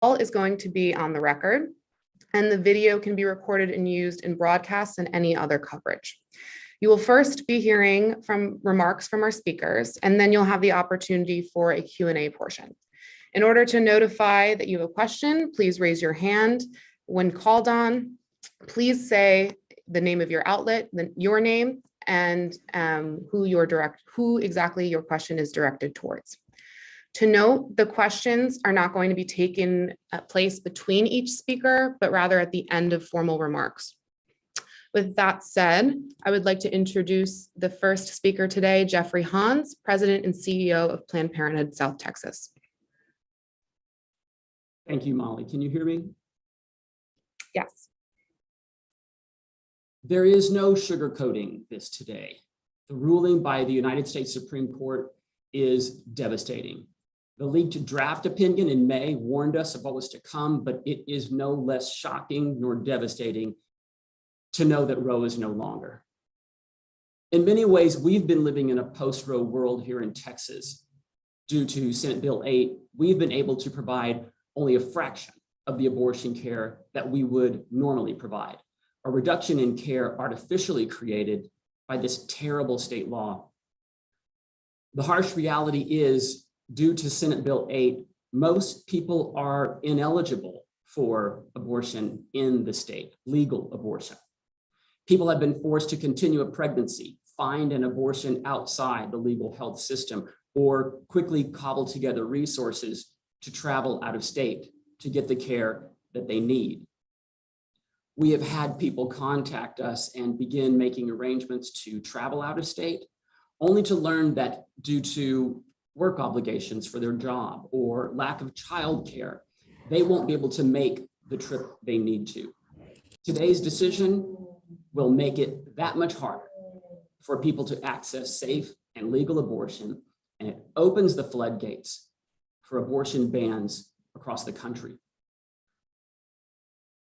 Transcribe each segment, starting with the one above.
Call is going to be on the record, and the video can be recorded and used in broadcasts and any other coverage. You will first be hearing from remarks from our speakers, and then you'll have the opportunity for a Q&A portion. In order to notify that you have a question, please raise your hand. When called on, please say the name of your outlet, your name, and who exactly your question is directed towards. To note, the questions are not going to be taken place between each speaker, but rather at the end of formal remarks. With that said, I would like to introduce the first speaker today, Jeffrey Hans, President and CEO of Planned Parenthood South Texas. Thank you, Molly. Can you hear me? Yes. There is no sugarcoating this today. The ruling by the United States Supreme Court is devastating. The leaked draft opinion in May warned us of what was to come, but it is no less shocking nor devastating to know that Roe is no longer. In many ways, we've been living in a post-Roe world here in Texas. Due to Senate Bill 8, we've been able to provide only a fraction of the abortion care that we would normally provide, a reduction in care artificially created by this terrible state law. The harsh reality is, due to Senate Bill 8, most people are ineligible for abortion in the state, legal abortion. People have been forced to continue a pregnancy, find an abortion outside the legal health system, or quickly cobble together resources to travel out of state to get the care that they need. We have had people contact us and begin making arrangements to travel out of state, only to learn that due to work obligations for their job or lack of childcare, they won't be able to make the trip they need to. Today's decision will make it that much harder for people to access safe and legal abortion, and it opens the floodgates for abortion bans across the country.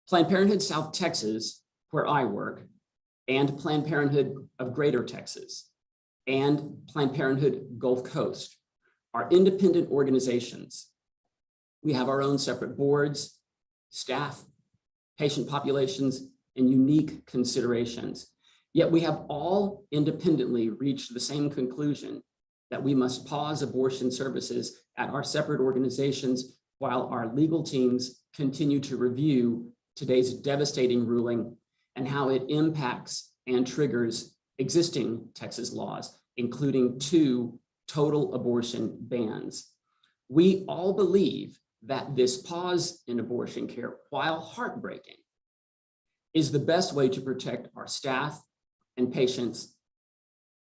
Planned Parenthood South Texas, where I work, and Planned Parenthood of Greater Texas, and Planned Parenthood Gulf Coast are independent organizations. We have our own separate boards, staff, patient populations, and unique considerations. Yet we have all independently reached the same conclusion that we must pause abortion services at our separate organizations while our legal teams continue to review today's devastating ruling and how it impacts and triggers existing Texas laws, including 2 total abortion bans. We all believe that this pause in abortion care, while heartbreaking, is the best way to protect our staff and patients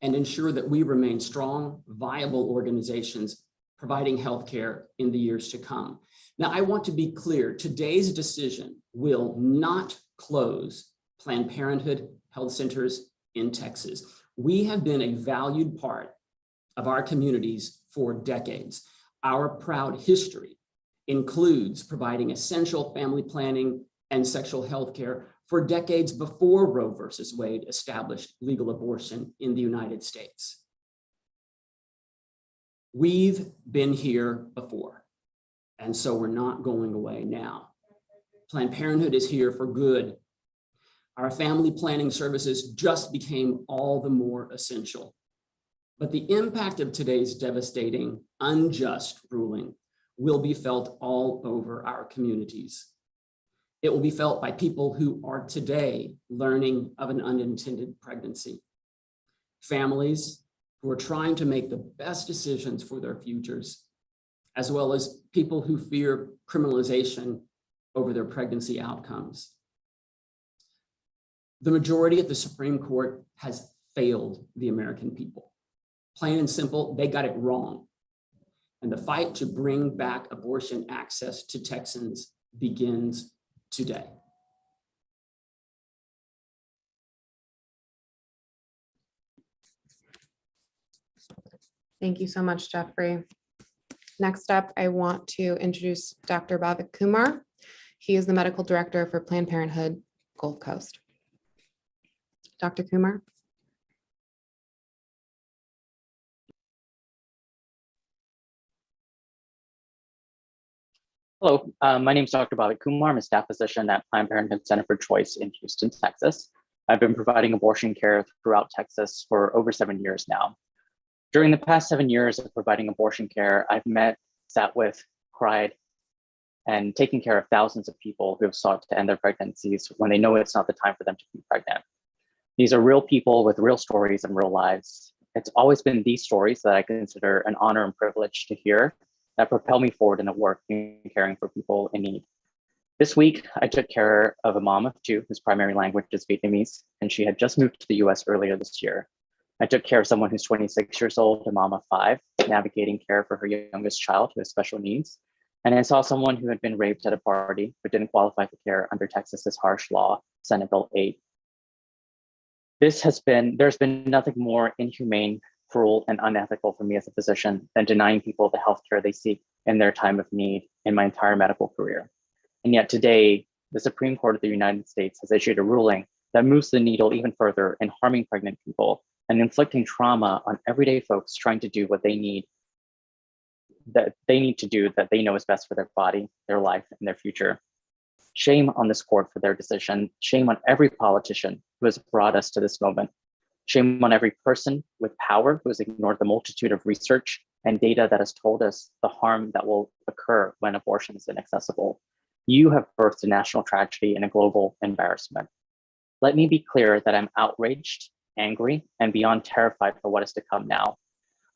and ensure that we remain strong, viable organizations providing healthcare in the years to come. Now, I want to be clear, today's decision will not close Planned Parenthood health centers in Texas. We have been a valued part of our communities for decades. Our proud history includes providing essential family planning and sexual health care for decades before Roe versus Wade established legal abortion in the United States. We've been here before, and so we're not going away now. Planned Parenthood is here for good. Our family planning services just became all the more essential. But the impact of today's devastating, unjust ruling will be felt all over our communities. It will be felt by people who are today learning of an unintended pregnancy, families who are trying to make the best decisions for their futures, as well as people who fear criminalization over their pregnancy outcomes. The majority at the Supreme Court has failed the American people. Plain and simple, they got it wrong. And the fight to bring back abortion access to Texans begins today. Thank you so much, Jeffrey. Next up, I want to introduce Dr. Bhavik Kumar. He is the medical director for Planned Parenthood Gulf Coast. Dr. Kumar. Hello, my name is Dr. Bobby Kumar. I'm a staff physician at Planned Parenthood Center for Choice in Houston, Texas. I've been providing abortion care throughout Texas for over 7 years now. During the past 7 years of providing abortion care, I've met, sat with, cried, and taken care of thousands of people who have sought to end their pregnancies when they know it's not the time for them to be pregnant. These are real people with real stories and real lives. It's always been these stories that I consider an honor and privilege to hear that propel me forward in the work in caring for people in need. This week, I took care of a mom of 2 whose primary language is Vietnamese, and she had just moved to the US earlier this year. I took care of someone who's 26 years old, a mom of 5, navigating care for her youngest child who has special needs. And I saw someone who had been raped at a party but didn't qualify for care under Texas's harsh law, Senate Bill 8. There's been nothing more inhumane, cruel, and unethical for me as a physician than denying people the healthcare they seek in their time of need in my entire medical career. And yet today, the Supreme Court of the United States has issued a ruling that moves the needle even further in harming pregnant people and inflicting trauma on everyday folks trying to do what they need to do that they know is best for their body, their life, and their future. Shame on this court for their decision. Shame on every politician who has brought us to this moment. Shame on every person with power who has ignored the multitude of research and data that has told us the harm that will occur when abortion is inaccessible. You have birthed a national tragedy and a global embarrassment. Let me be clear that I'm outraged, angry, and beyond terrified for what is to come now.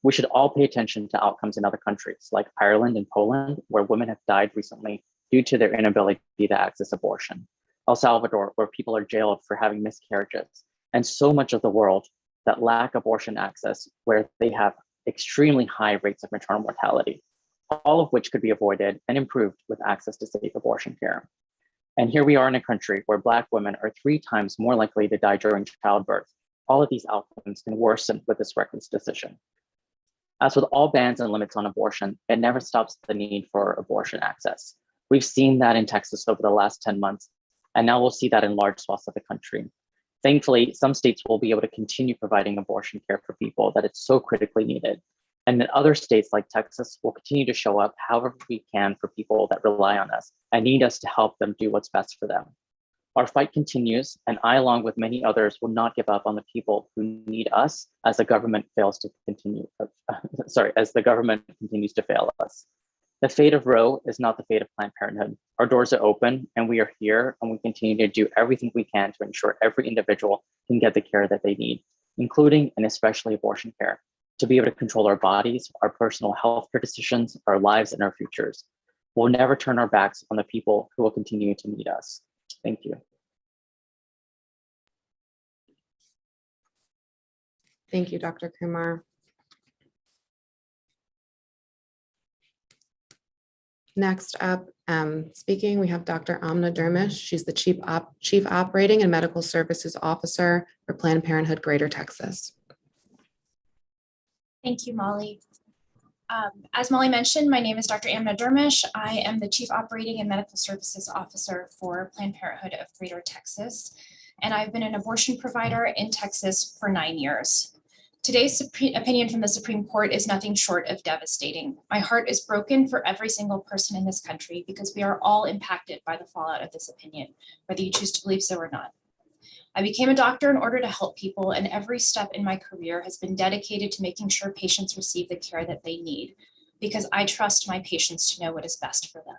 We should all pay attention to outcomes in other countries like Ireland and Poland, where women have died recently due to their inability to access abortion. El Salvador, where people are jailed for having miscarriages, and so much of the world that lack abortion access, where they have extremely high rates of maternal mortality, all of which could be avoided and improved with access to safe abortion care. And here we are in a country where Black women are 3 times more likely to die during childbirth. All of these outcomes can worsen with this reckless decision. As with all bans and limits on abortion, it never stops the need for abortion access. We've seen that in Texas over the last 10 months, and now we'll see that in large swaths of the country. Thankfully, some states will be able to continue providing abortion care for people that it's so critically needed. And then other states like Texas will continue to show up however we can for people that rely on us and need us to help them do what's best for them. Our fight continues, and I, along with many others, will not give up on the people who need us as the government as the government continues to fail us. The fate of Roe is not the fate of Planned Parenthood. Our doors are open, and we are here, and we continue to do everything we can to ensure every individual can get the care that they need, including and especially abortion care, to be able to control our bodies, our personal health care decisions, our lives, and our futures. We'll never turn our backs on the people who will continue to need us. Thank you. Thank you, Dr. Kumar. Next up, speaking, we have Dr. Amna Dermish. She's the Chief Operating and Medical Services Officer for Planned Parenthood Greater Texas. Thank you, Molly. As Molly mentioned, my name is Dr. Amna Dermish. I am the Chief Operating and Medical Services Officer for Planned Parenthood of Greater Texas, and I've been an abortion provider in Texas for 9 years. Today's opinion from the Supreme Court is nothing short of devastating. My heart is broken for every single person in this country because we are all impacted by the fallout of this opinion, whether you choose to believe so or not. I became a doctor in order to help people, and every step in my career has been dedicated to making sure patients receive the care that they need, because I trust my patients to know what is best for them.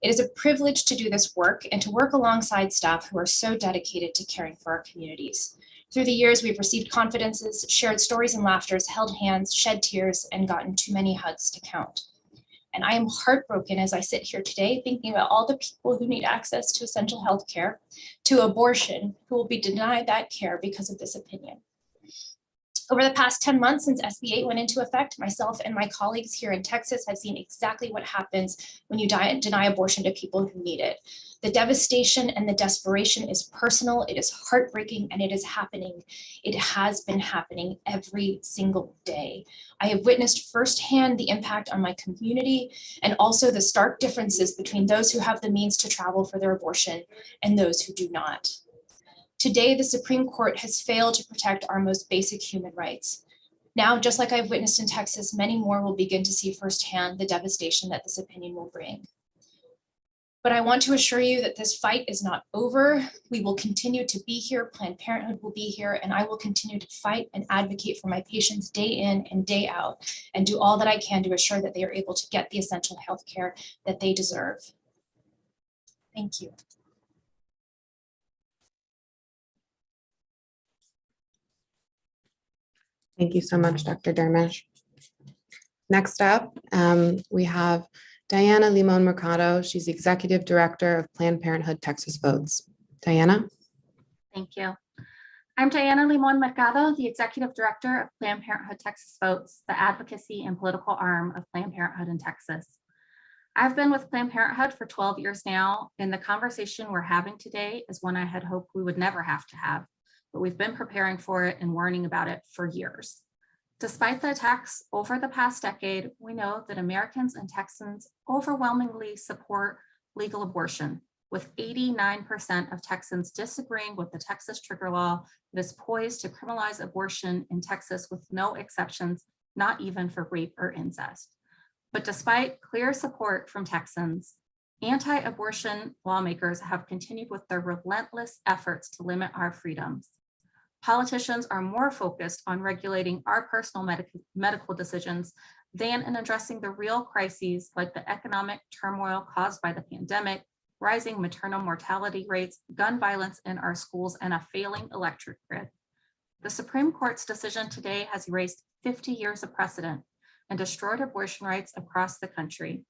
It is a privilege to do this work and to work alongside staff who are so dedicated to caring for our communities. Through the years, we've received confidences, shared stories and laughters, held hands, shed tears, and gotten too many hugs to count. And I am heartbroken as I sit here today thinking about all the people who need access to essential health care, to abortion, who will be denied that care because of this opinion. Over the past 10 months since SB 8 went into effect, myself and my colleagues here in Texas have seen exactly what happens when you deny abortion to people who need it. The devastation and the desperation is personal, it is heartbreaking, and it is happening. It has been happening every single day. I have witnessed firsthand the impact on my community and also the stark differences between those who have the means to travel for their abortion and those who do not. Today, the Supreme Court has failed to protect our most basic human rights. Now, just like I've witnessed in Texas, many more will begin to see firsthand the devastation that this opinion will bring. But I want to assure you that this fight is not over. We will continue to be here. Planned Parenthood will be here, and I will continue to fight and advocate for my patients day in and day out, and do all that I can to assure that they are able to get the essential health care that they deserve. Thank you. Thank you so much, Dr. Dermish. Next up, we have Diana Limon Mercado. She's the Executive Director of Planned Parenthood Texas Votes. Diana? Thank you. I'm Diana Limon Mercado, the Executive Director of Planned Parenthood Texas Votes, the advocacy and political arm of Planned Parenthood in Texas. I've been with Planned Parenthood for 12 years now, and the conversation we're having today is one I had hoped we would never have to have, but we've been preparing for it and warning about it for years. Despite the attacks over the past decade, we know that Americans and Texans overwhelmingly support legal abortion, with 89% of Texans disagreeing with the Texas trigger law that is poised to criminalize abortion in Texas with no exceptions, not even for rape or incest. But despite clear support from Texans, anti-abortion lawmakers have continued with their relentless efforts to limit our freedoms. Politicians are more focused on regulating our personal medical decisions than in addressing the real crises like the economic turmoil caused by the pandemic, rising maternal mortality rates, gun violence in our schools, and a failing electric grid. The Supreme Court's decision today has erased 50 years of precedent and destroyed abortion rights across the country.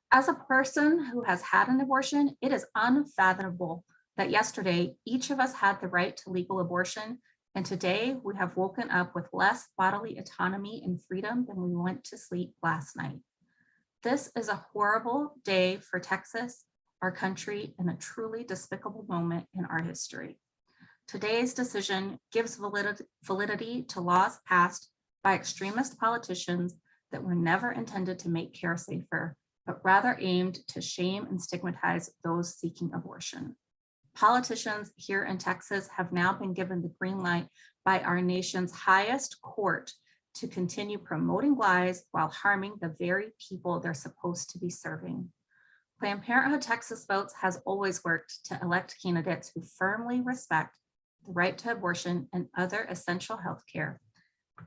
As a person who has had an abortion, it is unfathomable that yesterday each of us had the right to legal abortion, and today we have woken up with less bodily autonomy and freedom than we went to sleep last night. This is a horrible day for Texas, our country, and a truly despicable moment in our history. Today's decision gives validity to laws passed by extremist politicians that were never intended to make care safer, but rather aimed to shame and stigmatize those seeking abortion. Politicians here in Texas have now been given the green light by our nation's highest court to continue promoting lies while harming the very people they're supposed to be serving. Planned Parenthood Texas Votes has always worked to elect candidates who firmly respect the right to abortion and other essential health care.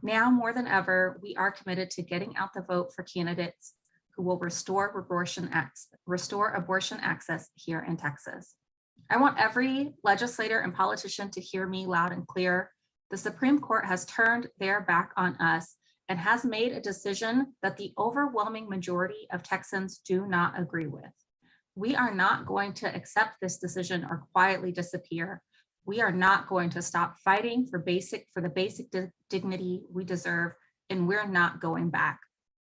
Now more than ever, we are committed to getting out the vote for candidates who will restore abortion access here in Texas. I want every legislator and politician to hear me loud and clear. The Supreme Court has turned their back on us and has made a decision that the overwhelming majority of Texans do not agree with. We are not going to accept this decision or quietly disappear. We are not going to stop fighting for the basic dignity we deserve, and we're not going back.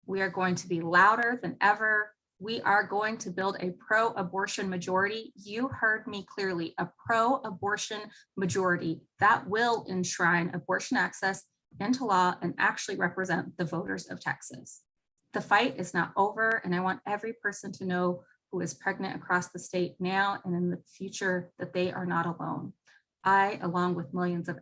We are going to be louder than ever. We are going to build a pro-abortion majority. You heard me clearly, a pro-abortion majority that will enshrine abortion access into law and actually represent the voters of Texas. The fight is not over, and I want every person to know who is pregnant across the state now and in the future that they are not alone. I, along with millions of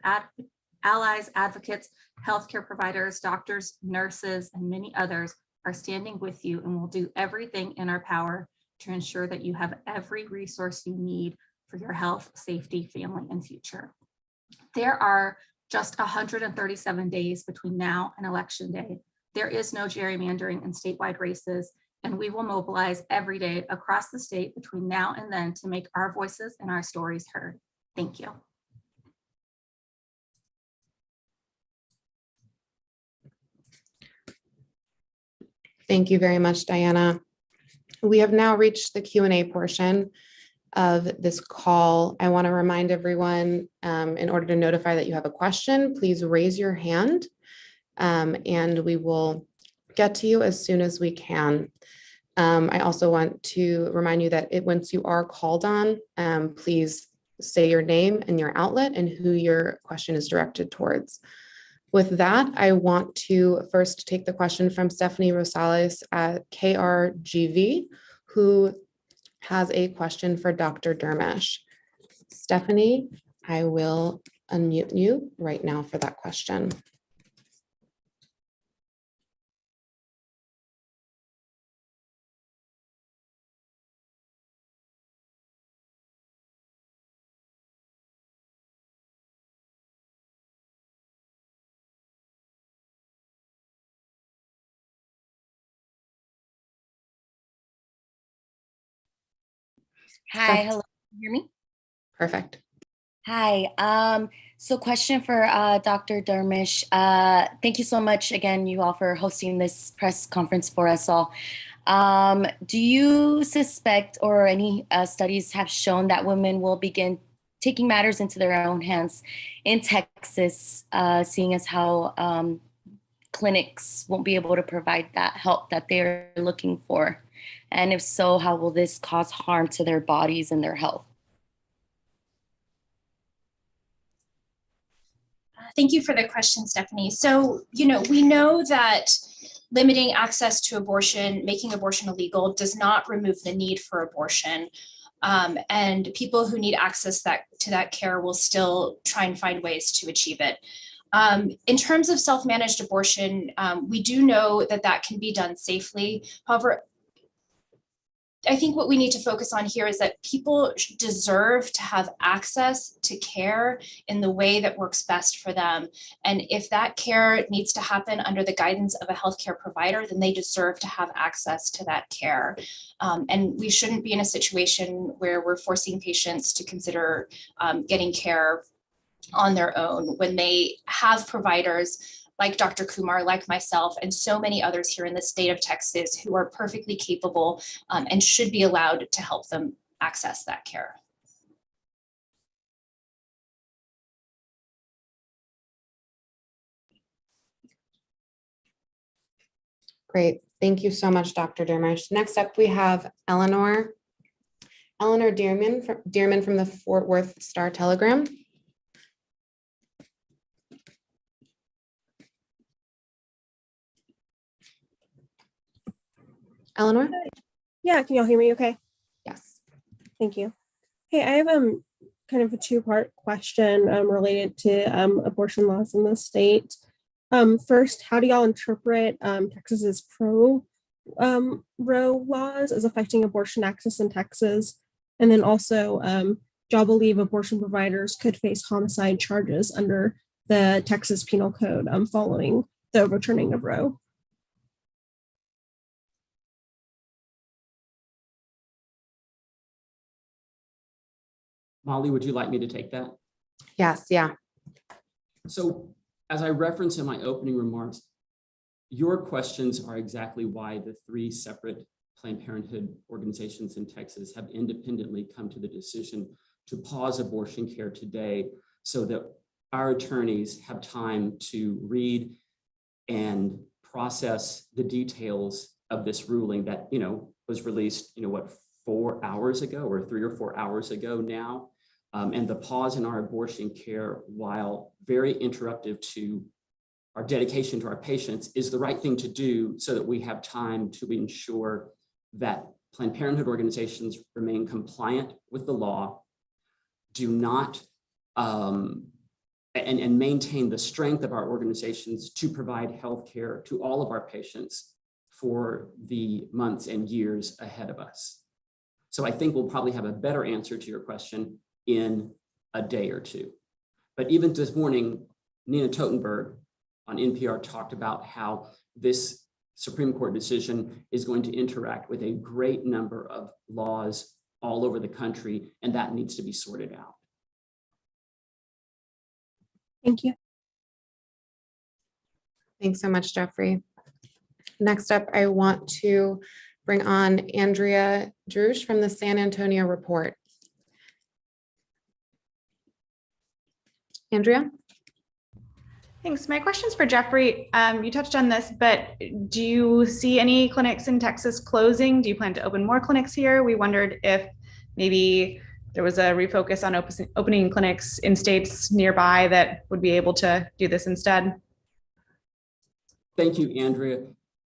allies, advocates, healthcare providers, doctors, nurses, and many others, are standing with you and will do everything in our power to ensure that you have every resource you need for your health, safety, family, and future. There are just 137 days between now and Election Day. There is no gerrymandering in statewide races, and we will mobilize every day across the state between now and then to make our voices and our stories heard. Thank you. Thank you very much, Diana. We have now reached the Q&A portion of this call. I want to remind everyone, in order to notify that you have a question, please raise your hand, and we will get to you as soon as we can. I also want to remind you that once you are called on, please say your name and your outlet and who your question is directed towards. With that, I want to first take the question from Stephanie Rosales at KRGV, who has a question for Dr. Dermish. Stephanie, I will unmute you right now for that question. Hi, hello. Can you hear me? Perfect. Hi. So question for Dr. Dermish. Thank you so much again, you all, for hosting this press conference for us all. Do you suspect, or any studies have shown, that women will begin taking matters into their own hands in Texas, seeing as how clinics won't be able to provide that help that they're looking for? And if so, how will this cause harm to their bodies and their health? Thank you for the question, Stephanie. So, we know that limiting access to abortion, making abortion illegal, does not remove the need for abortion. And people who need access to that care will still try and find ways to achieve it. In terms of self-managed abortion, we do know that can be done safely. However, I think what we need to focus on here is that people deserve to have access to care in the way that works best for them. And if that care needs to happen under the guidance of a healthcare provider, then they deserve to have access to that care. And we shouldn't be in a situation where we're forcing patients to consider getting care on their own when they have providers like Dr. Kumar, like myself, and so many others here in the state of Texas who are perfectly capable and should be allowed to help them access that care. Great. Thank you so much, Dr. Dermish. Next up, we have Eleanor Dearman from the Fort Worth Star-Telegram. Eleanor? Yeah, can y'all hear me okay? Yes. Thank you. Hey, I have kind of a two-part question related to abortion laws in the state. First, how do y'all interpret Texas's pro Roe laws as affecting abortion access in Texas? And then also, do y'all believe abortion providers could face homicide charges under the Texas Penal Code following the overturning of Roe? Molly, would you like me to take that? Yes, yeah. So as I referenced in my opening remarks, your questions are exactly why the 3 separate Planned Parenthood organizations in Texas have independently come to the decision to pause abortion care today so that our attorneys have time to read and process the details of this ruling that, was released, 4 hours ago, or 3 or 4 hours ago now. And the pause in our abortion care, while very interruptive to our dedication to our patients, is the right thing to do so that we have time to ensure that Planned Parenthood organizations remain compliant with the law, do not, and maintain the strength of our organizations to provide health care to all of our patients for the months and years ahead of us. So I think we'll probably have a better answer to your question in a day or two. But even this morning, Nina Totenberg on NPR talked about how this Supreme Court decision is going to interact with a great number of laws all over the country, and that needs to be sorted out. Thank you. Thanks so much, Jeffrey. Next up, I want to bring on Andrea Drush from the San Antonio Report. Andrea? Thanks. My question's for Jeffrey. You touched on this, but do you see any clinics in Texas closing? Do you plan to open more clinics here? We wondered if maybe there was a refocus on opening clinics in states nearby that would be able to do this instead. Thank you, Andrea.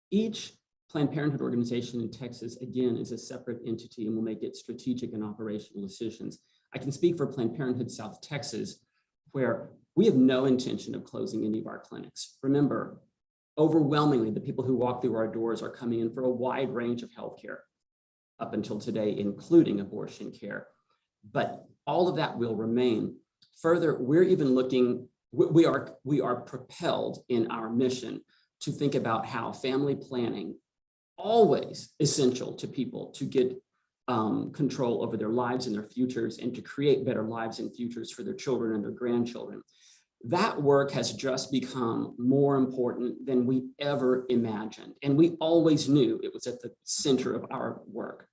Each Planned Parenthood organization in Texas, again, is a separate entity and will make its strategic and operational decisions. I can speak for Planned Parenthood South Texas, where we have no intention of closing any of our clinics. Remember, overwhelmingly, the people who walk through our doors are coming in for a wide range of healthcare up until today, including abortion care. But all of that will remain. Further, we're even looking, we are propelled in our mission to think about how family planning, always essential to people to get control over their lives and their futures, and to create better lives and futures for their children and their grandchildren. That work has just become more important than we ever imagined. And we always knew it was at the center of our work.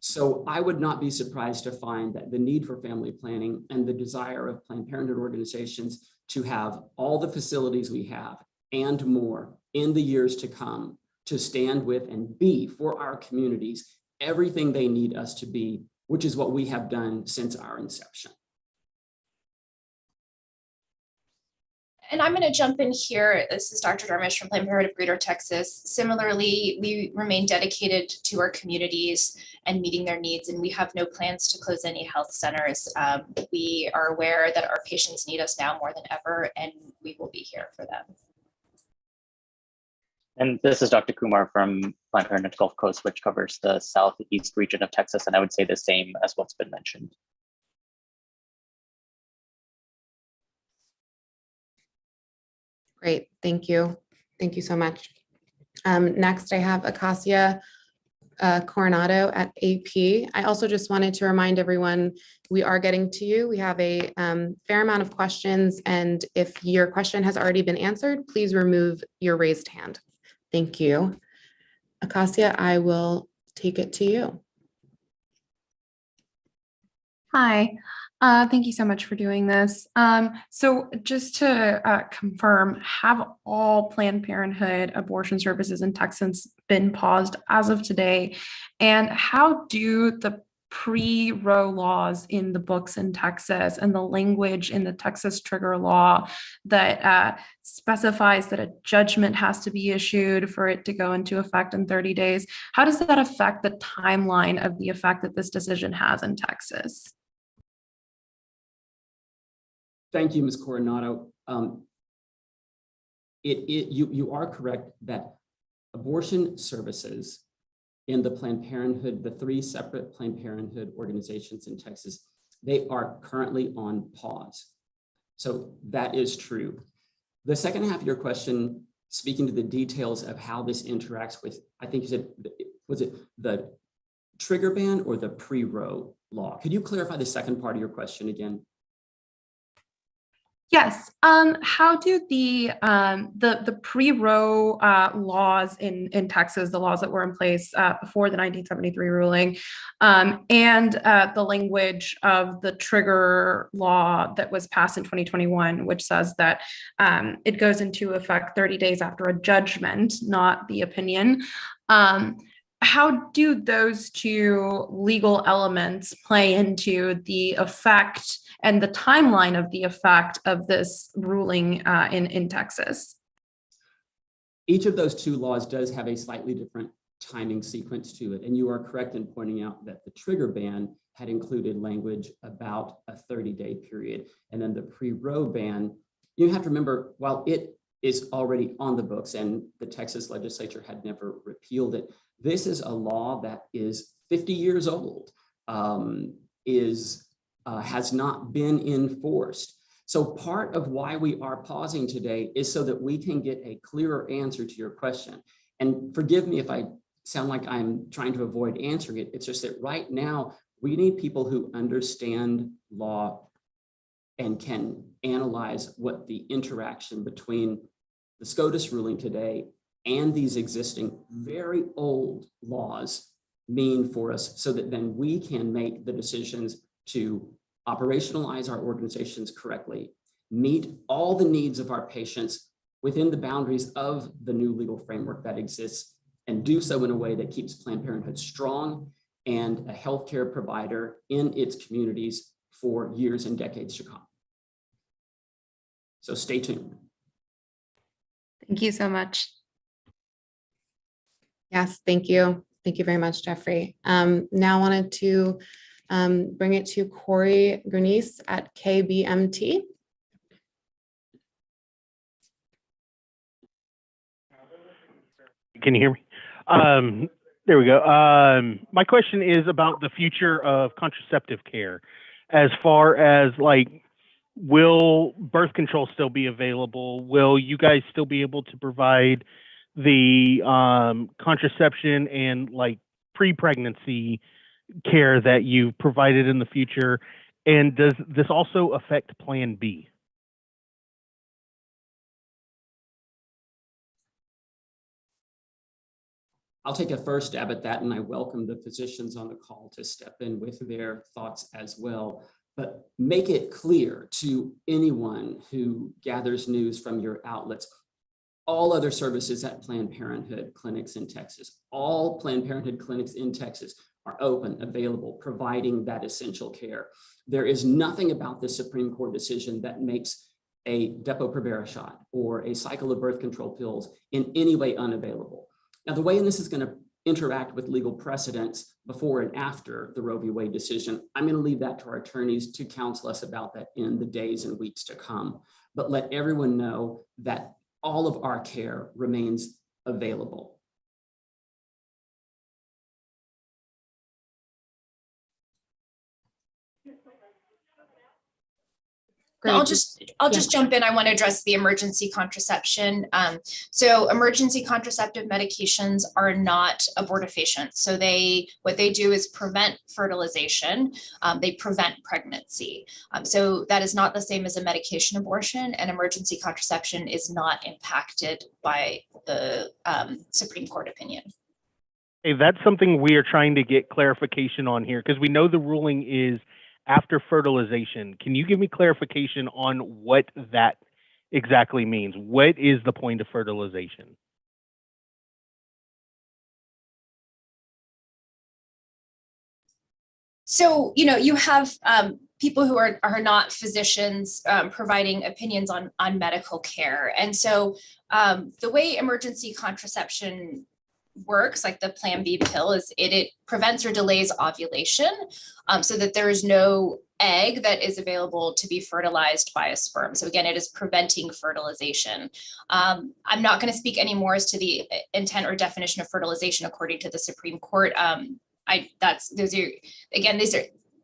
So I would not be surprised to find that the need for family planning and the desire of Planned Parenthood organizations to have all the facilities we have and more in the years to come to stand with and be for our communities everything they need us to be, which is what we have done since our inception. And I'm going to jump in here. This is Dr. Darmish from Planned Parenthood of Greater Texas. Similarly, we remain dedicated to our communities and meeting their needs, and we have no plans to close any health centers. We are aware that our patients need us now more than ever, and we will be here for them. And this is Dr. Kumar from Planned Parenthood Gulf Coast, which covers the southeast region of Texas. And I would say the same as what's been mentioned. Great, thank you. Thank you so much. Next, I have Acacia Coronado at AP. I also just wanted to remind everyone, we are getting to you. We have a fair amount of questions, and if your question has already been answered, please remove your raised hand. Thank you. Acacia, I will take it to you. Hi, thank you so much for doing this. So just to confirm, have all Planned Parenthood abortion services in Texas been paused as of today? And how do the pre-Roe laws in the books in Texas and the language in the Texas trigger law that specifies that a judgment has to be issued for it to go into effect in 30 days, how does that affect the timeline of the effect that this decision has in Texas? Thank you, Ms. Coronado. You are correct that abortion services in the Planned Parenthood, the 3 separate Planned Parenthood organizations in Texas, they are currently on pause. So that is true. The second half of your question, speaking to the details of how this interacts with, I think you said, was it the trigger ban or the pre-Roe law? Could you clarify the second part of your question again? Yes. How do the pre-Roe laws in Texas, the laws that were in place before the 1973 ruling, and the language of the trigger law that was passed in 2021, which says that it goes into effect 30 days after a judgment, not the opinion. How do those two legal elements play into the effect and the timeline of the effect of this ruling in Texas? Each of those 2 laws does have a slightly different timing sequence to it. And you are correct in pointing out that the trigger ban had included language about a 30-day period. And then the pre-Roe ban, you have to remember, while it is already on the books and the Texas legislature had never repealed it, this is a law that is 50 years old, has not been enforced. So part of why we are pausing today is so that we can get a clearer answer to your question. And forgive me if I sound like I'm trying to avoid answering it. It's just that right now we need people who understand law and can analyze what the interaction between the SCOTUS ruling today and these existing very old laws mean for us, so that then we can make the decisions to operationalize our organizations correctly, meet all the needs of our patients within the boundaries of the new legal framework that exists, and do so in a way that keeps Planned Parenthood strong and a healthcare provider in its communities for years and decades to come. So stay tuned. Thank you so much. Yes, thank you. Thank you very much, Jeffrey. Now I wanted to bring it to Corey Grenice at KBMT. Can you hear me? There we go. My question is about the future of contraceptive care. As far as will birth control still be available? Will you guys still be able to provide the contraception and pre-pregnancy care that you provided in the future? And does this also affect Plan B? I'll take a first stab at that, and I welcome the physicians on the call to step in with their thoughts as well. But make it clear to anyone who gathers news from your outlets, all other services at Planned Parenthood clinics in Texas, all Planned Parenthood clinics in Texas are open, available, providing that essential care. There is nothing about the Supreme Court decision that makes a Depo-Provera shot or a cycle of birth control pills in any way unavailable. Now, the way this is going to interact with legal precedents before and after the Roe v. Wade decision, I'm going to leave that to our attorneys to counsel us about that in the days and weeks to come. But let everyone know that all of our care remains available. Great. I'll just jump in. I want to address the emergency contraception. So emergency contraceptive medications are not abortifacient. So what they do is prevent fertilization. They prevent pregnancy. So that is not the same as a medication abortion, and emergency contraception is not impacted by the Supreme Court opinion. Hey, that's something we are trying to get clarification on here, because we know the ruling is after fertilization. Can you give me clarification on what that exactly means? What is the point of fertilization? So, you have people who are not physicians providing opinions on medical care. And so the way emergency contraception works, like the Plan B pill, is it prevents or delays ovulation so that there is no egg that is available to be fertilized by a sperm. So again, it is preventing fertilization. I'm not going to speak anymore as to the intent or definition of fertilization according to the Supreme Court.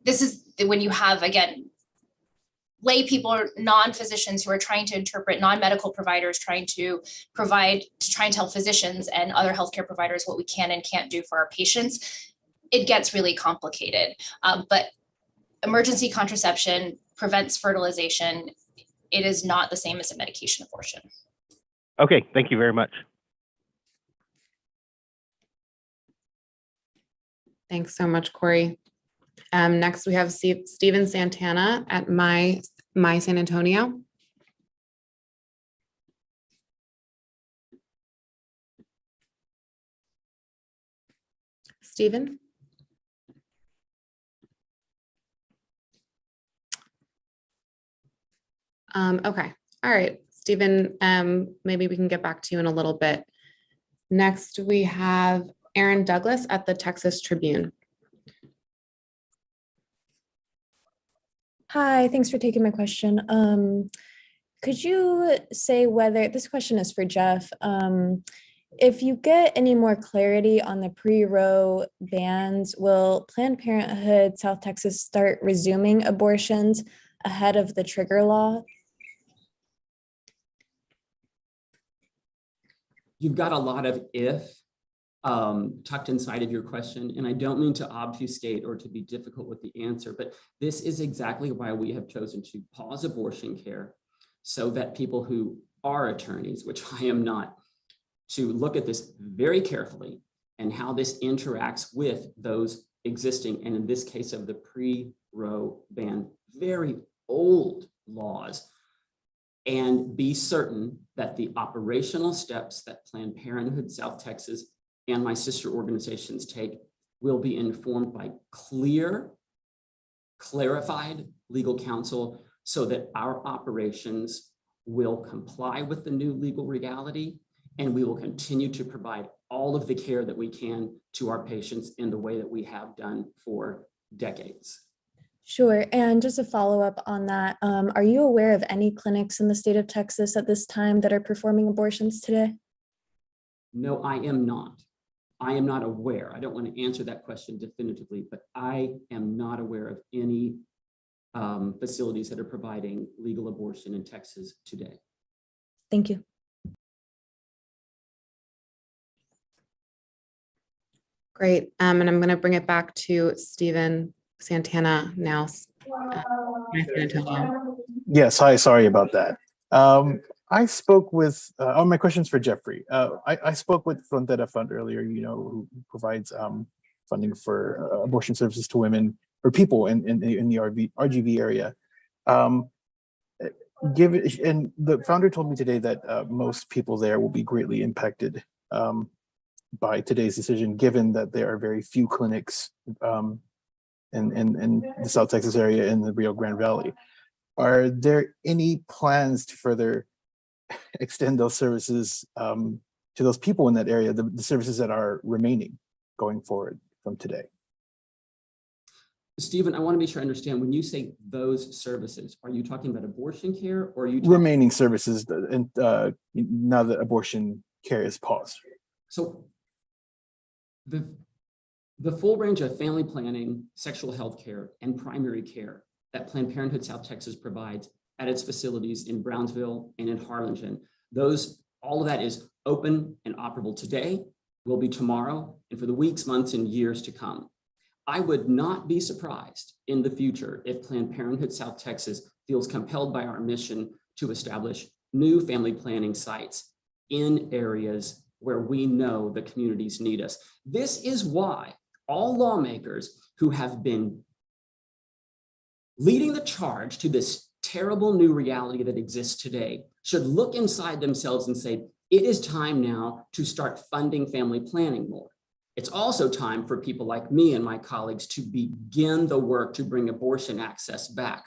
This is when you have, again, lay people or non-physicians who are trying to interpret, non-medical providers trying to tell physicians and other healthcare providers what we can and can't do for our patients. It gets really complicated. But emergency contraception prevents fertilization. It is not the same as a medication abortion. Okay, thank you very much. Thanks so much, Corey. Next, we have Steven Santana at My San Antonio. Steven? Okay, all right, Steven, maybe we can get back to you in a little bit. Next, we have Aaron Douglas at the Texas Tribune. Hi, thanks for taking my question. Could you say whether, this question is for Jeff, if you get any more clarity on the pre-Roe bans, will Planned Parenthood South Texas start resuming abortions ahead of the trigger law? You've got a lot of if tucked inside of your question, and I don't mean to obfuscate or to be difficult with the answer, but this is exactly why we have chosen to pause abortion care so that people who are attorneys, which I am not, to look at this very carefully and how this interacts with those existing, and in this case of the pre-Roe ban, very old laws, and be certain that the operational steps that Planned Parenthood South Texas and my sister organizations take will be informed by clarified legal counsel so that our operations will comply with the new legal reality, and we will continue to provide all of the care that we can to our patients in the way that we have done for decades. Sure, and just a follow-up on that, are you aware of any clinics in the state of Texas at this time that are performing abortions today? No, I am not. I am not aware. I don't want to answer that question definitively, but I am not aware of any facilities that are providing legal abortion in Texas today. Thank you. Great. And I'm going to bring it back to Stephen Santana now. San Antonio. Yes, hi, sorry about that. I spoke with, my question's for Jeffrey. I spoke with Frontera Fund earlier, who provides funding for abortion services to women or people in the RGV area. And the founder told me today that most people there will be greatly impacted by today's decision, given that there are very few clinics in the South Texas area in the Rio Grande Valley. Are there any plans to further extend those services to those people in that area, the services that are remaining going forward from today? Stephen, I want to be sure I understand. When you say those services, are you talking about abortion care, or are you remaining services and now that abortion care is paused? So the full range of family planning, sexual health care, and primary care that Planned Parenthood South Texas provides at its facilities in Brownsville and in Harlingen, all of that is open and operable today, will be tomorrow, and for the weeks, months, and years to come. I would not be surprised in the future if Planned Parenthood South Texas feels compelled by our mission to establish new family planning sites in areas where we know the communities need us. This is why all lawmakers who have been leading the charge to this terrible new reality that exists today should look inside themselves and say, it is time now to start funding family planning more. It's also time for people like me and my colleagues to begin the work to bring abortion access back.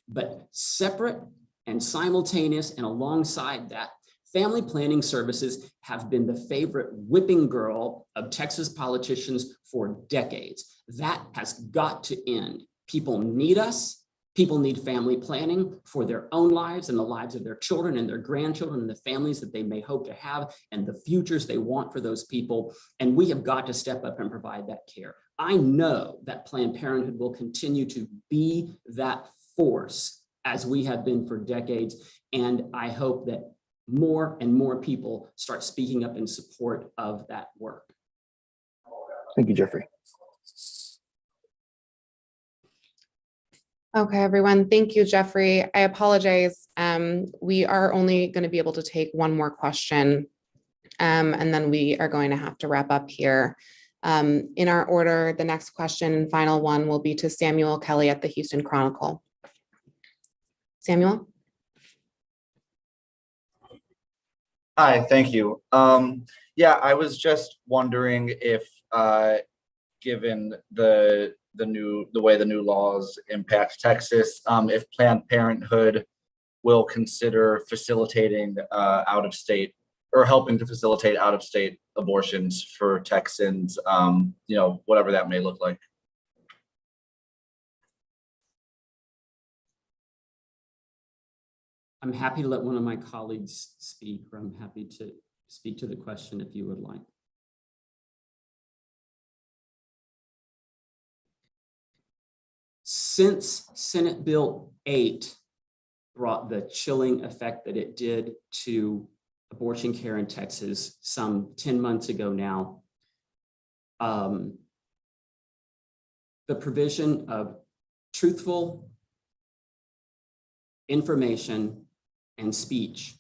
But separate and simultaneous and alongside that, family planning services have been the favorite whipping girl of Texas politicians for decades. That has got to end. People need us. People need family planning for their own lives and the lives of their children and their grandchildren and the families that they may hope to have and the futures they want for those people. And we have got to step up and provide that care. I know that Planned Parenthood will continue to be that force as we have been for decades. And I hope that more and more people start speaking up in support of that work. Thank you, Jeffrey. Okay, everyone. Thank you, Jeffrey. I apologize. We are only going to be able to take one more question, and then we are going to have to wrap up here. In our order, the next question and final one will be to Samuel Kelly at the Houston Chronicle. Samuel? Hi, thank you. Yeah, I was just wondering if, given the way the new laws impact Texas, if Planned Parenthood will consider facilitating out-of-state or helping to facilitate out-of-state abortions for Texans, whatever that may look like. I'm happy to let one of my colleagues speak, or I'm happy to speak to the question if you would like. Since Senate Bill 8 brought the chilling effect that it did to abortion care in Texas some 10 months ago now, the provision of truthful information and speech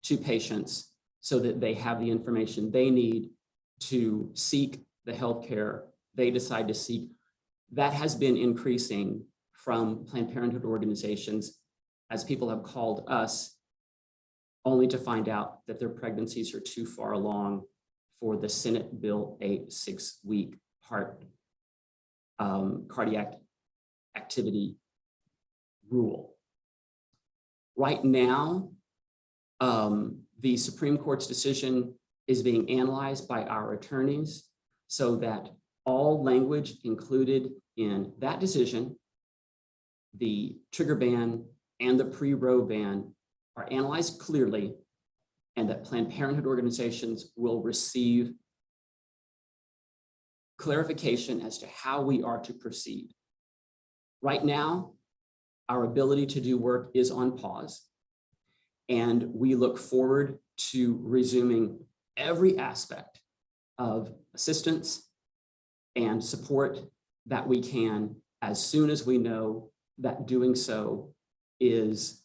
to patients so that they have the information they need to seek the healthcare they decide to seek, that has been increasing from Planned Parenthood organizations as people have called us only to find out that their pregnancies are too far along for the Senate Bill 8 6-week cardiac activity rule. Right now, the Supreme Court's decision is being analyzed by our attorneys so that all language included in that decision, the trigger ban and the pre-Roe ban, are analyzed clearly, and that Planned Parenthood organizations will receive clarification as to how we are to proceed. Right now, our ability to do work is on pause, and we look forward to resuming every aspect of assistance and support that we can as soon as we know that doing so is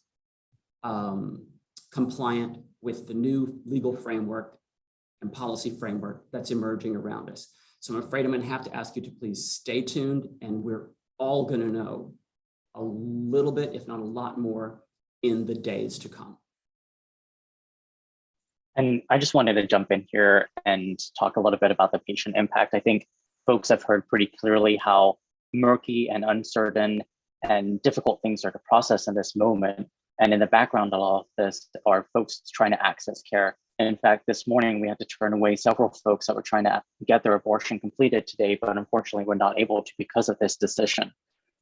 compliant with the new legal framework and policy framework that's emerging around us. So I'm afraid I'm going to have to ask you to please stay tuned, and we're all going to know a little bit, if not a lot more, in the days to come. And I just wanted to jump in here and talk a little bit about the patient impact. I think folks have heard pretty clearly how murky and uncertain and difficult things are to process in this moment. And in the background of all of this are folks trying to access care. And in fact, this morning we had to turn away several folks that were trying to get their abortion completed today, but unfortunately were not able to because of this decision.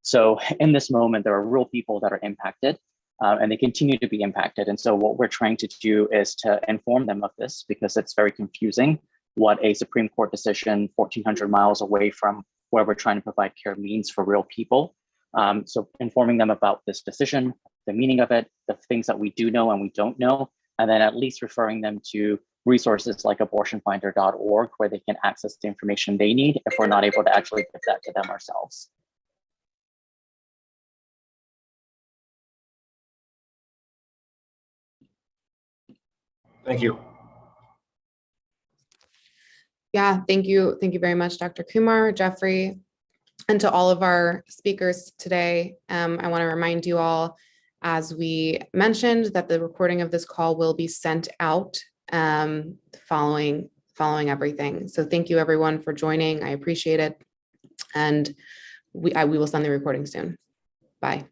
So in this moment, there are real people that are impacted, and they continue to be impacted. And so what we're trying to do is to inform them of this, because it's very confusing what a Supreme Court decision 1,400 miles away from where we're trying to provide care means for real people. So informing them about this decision, the meaning of it, the things that we do know and we don't know, and then at least referring them to resources like abortionfinder.org, where they can access the information they need if we're not able to actually give that to them ourselves. Thank you. Yeah, thank you. Thank you very much, Dr. Kumar, Jeffrey, and to all of our speakers today. I want to remind you all, as we mentioned, that the recording of this call will be sent out following everything. So thank you everyone for joining. I appreciate it. And we will send the recording soon. Bye.